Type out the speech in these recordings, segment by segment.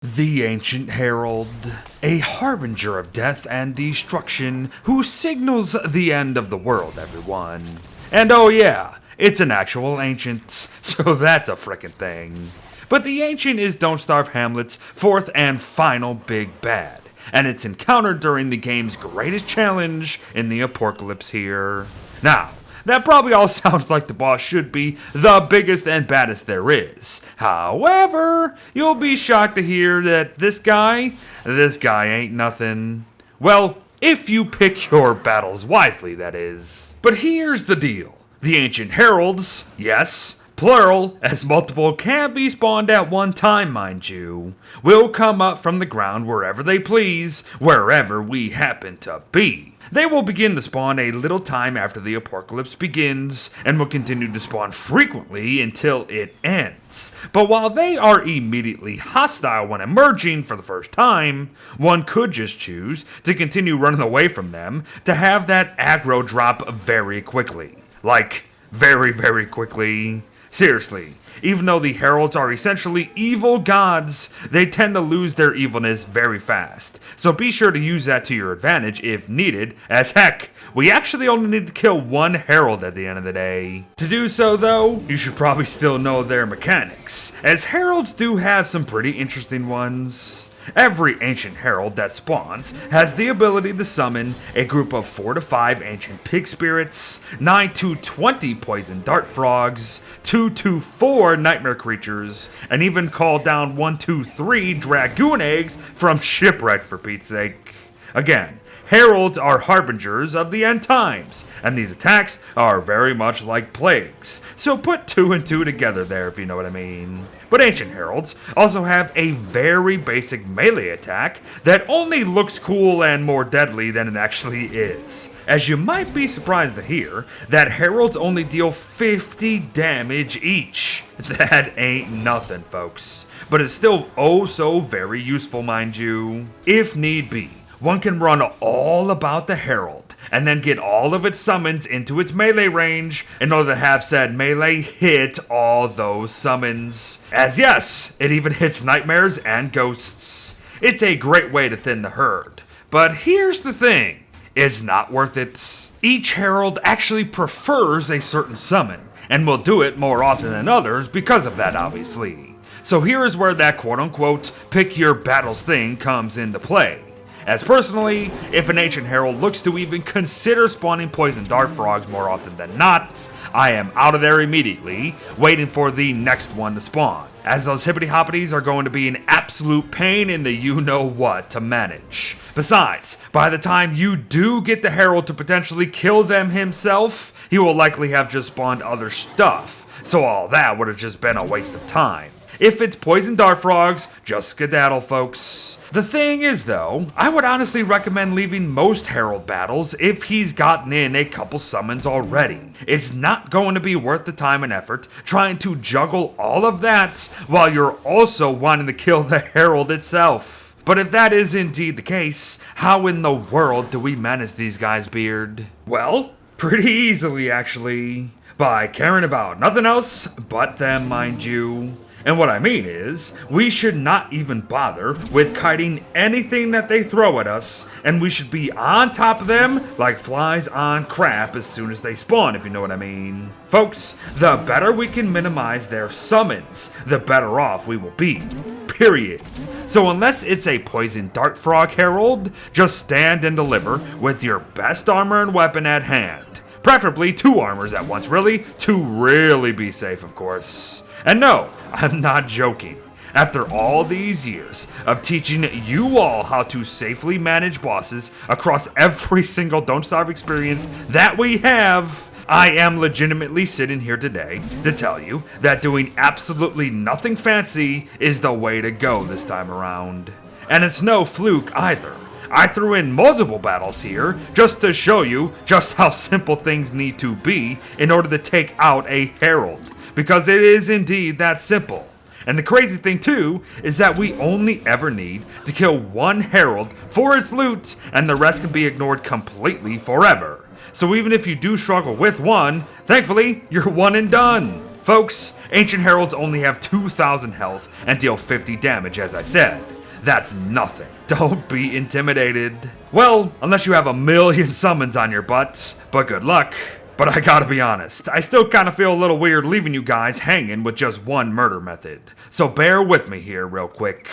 The Ancient Herald, a harbinger of death and destruction who signals the end of the world, everyone. And oh yeah, it's an actual ancient, so that's a frickin' thing. But the ancient is Don't Starve Hamlet's fourth and final big bad, and it's encountered during the game's greatest challenge in the apocalypse here. Now, that probably all sounds like the boss should be the biggest and baddest there is. However, you'll be shocked to hear that this guy ain't nothing. Well, if you pick your battles wisely, that is. But here's the deal. The Ancient Heralds, yes, plural, as multiple can be spawned at one time, mind you, will come up from the ground wherever they please, wherever we happen to be. They will begin to spawn a little time after the apocalypse begins, and will continue to spawn frequently until it ends. But while they are immediately hostile when emerging for the first time, one could just choose to continue running away from them to have that aggro drop very quickly. Like, very, very quickly. Seriously, even though the heralds are essentially evil gods, they tend to lose their evilness very fast. So be sure to use that to your advantage if needed, as heck, we actually only need to kill one herald at the end of the day. To do so though, you should probably still know their mechanics, as heralds do have some pretty interesting ones. Every ancient herald that spawns has the ability to summon a group of 4 to 5 ancient pig spirits, 9 to 20 poison dart frogs, 2 to 4 nightmare creatures, and even call down 1 to 3 dragoon eggs from shipwreck, for Pete's sake. Again, heralds are harbingers of the end times, and these attacks are very much like plagues, so put 2 and 2 together there if you know what I mean. But ancient heralds also have a very basic melee attack that only looks cool and more deadly than it actually is. As you might be surprised to hear, that heralds only deal 50 damage each. That ain't nothing, folks. But it's still oh so very useful, mind you. If need be, one can run all about the herald, and then get all of its summons into its melee range in order to have said melee hit all those summons. As yes, it even hits nightmares and ghosts. It's a great way to thin the herd. But here's the thing, it's not worth it. Each herald actually prefers a certain summon, and will do it more often than others because of that, obviously. So here is where that quote-unquote pick your battles thing comes into play. As personally, if an ancient herald looks to even consider spawning poison dart frogs more often than not, I am out of there immediately, waiting for the next one to spawn, as those hippity hoppities are going to be an absolute pain in the you-know-what to manage. Besides, by the time you do get the herald to potentially kill them himself, he will likely have just spawned other stuff, so all that would have just been a waste of time. If it's poison dart frogs, just skedaddle, folks. The thing is though, I would honestly recommend leaving most herald battles if he's gotten in a couple summons already. It's not going to be worth the time and effort trying to juggle all of that while you're also wanting to kill the herald itself. But if that is indeed the case, how in the world do we manage these guys, Beard? Well, pretty easily actually. By caring about nothing else but them, mind you. And what I mean is, we should not even bother with kiting anything that they throw at us, and we should be on top of them like flies on crap as soon as they spawn, if you know what I mean. Folks, the better we can minimize their summons, the better off we will be. Period. So unless it's a poison dart frog herald, just stand and deliver with your best armor and weapon at hand. Preferably 2 armors at once, really, to really be safe, of course. And no, I'm not joking. After all these years of teaching you all how to safely manage bosses across every single Don't Starve experience that we have, I am legitimately sitting here today to tell you that doing absolutely nothing fancy is the way to go this time around. And it's no fluke either. I threw in multiple battles here just to show you just how simple things need to be in order to take out a herald. Because it is indeed that simple. And the crazy thing too is that we only ever need to kill one herald for its loot, and the rest can be ignored completely forever. So even if you do struggle with one, thankfully you're one and done. Folks, Ancient Heralds only have 2,000 health and deal 50 damage, as I said. That's nothing. Don't be intimidated. Well, unless you have a million summons on your butts, but good luck. But I gotta be honest, I still kinda feel a little weird leaving you guys hanging with just one murder method. So bear with me here real quick.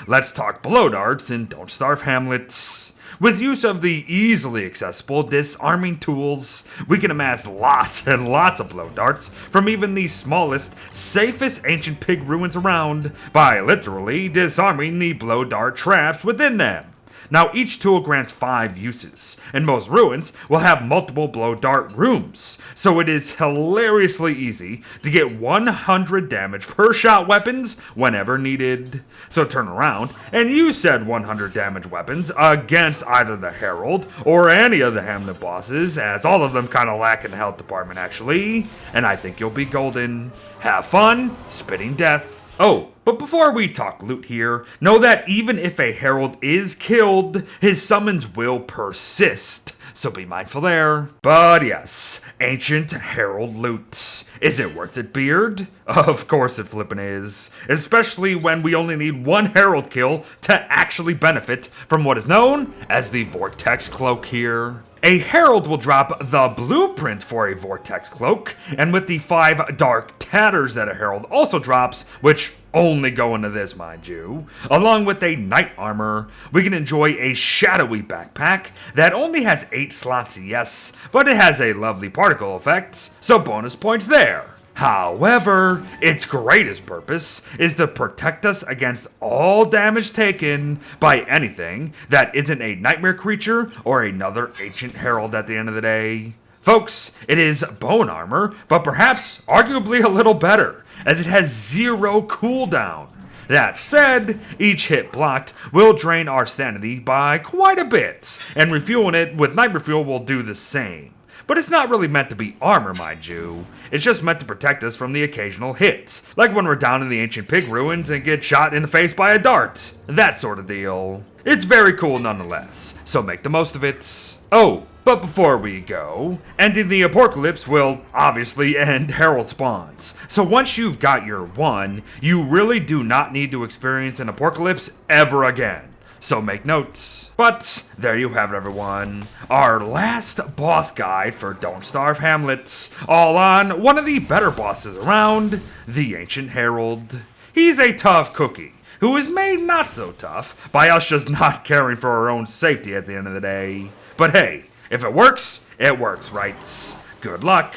Let's talk blow darts and Don't Starve Hamlet. With use of the easily accessible disarming tools, we can amass lots and lots of blow darts from even the smallest, safest ancient pig ruins around by literally disarming the blow dart traps within them. Now each tool grants 5 uses, and most ruins will have multiple blow dart rooms, so it is hilariously easy to get 100 damage per shot weapons whenever needed. So turn around and use said 100 damage weapons against either the Herald or any of the Hamlet bosses, as all of them kinda lack in the health department actually, and I think you'll be golden. Have fun spitting death. Oh, but before we talk loot here, know that even if a Herald is killed, his summons will persist, so be mindful there. But yes, Ancient Herald loot. Is it worth it, Beard? Of course it flippin' is, especially when we only need 1 Herald kill to actually benefit from what is known as the Vortex Cloak here. A Herald will drop the blueprint for a Vortex Cloak, and with the 5 Dark Tatters that a Herald also drops, which only go into this, mind you, along with a Knight Armor, we can enjoy a shadowy backpack that only has 8 slots, yes, but it has a lovely particle effect, so bonus points there. However, its greatest purpose is to protect us against all damage taken by anything that isn't a nightmare creature or another ancient herald at the end of the day. Folks, it is bone armor, but perhaps arguably a little better, as it has 0 cooldown. That said, each hit blocked will drain our sanity by quite a bit, and refueling it with night refuel will do the same. But it's not really meant to be armor, mind you. It's just meant to protect us from the occasional hit, like when we're down in the ancient pig ruins and get shot in the face by a dart. That sort of deal. It's very cool nonetheless, so make the most of it. Oh, but before we go, ending the apocalypse will obviously end herald spawns. So once you've got your 1, you really do not need to experience an apocalypse ever again. So make notes. But there you have it, everyone. Our last boss guide for Don't Starve Hamlet, all on one of the better bosses around, the Ancient Herald. He's a tough cookie, who is made not so tough by us just not caring for our own safety at the end of the day. But hey, if it works, right? Good luck.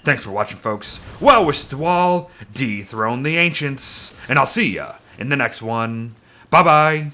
Thanks for watching, folks. Well wishes to all, dethrone the ancients, and I'll see ya in the next one. Bye-bye.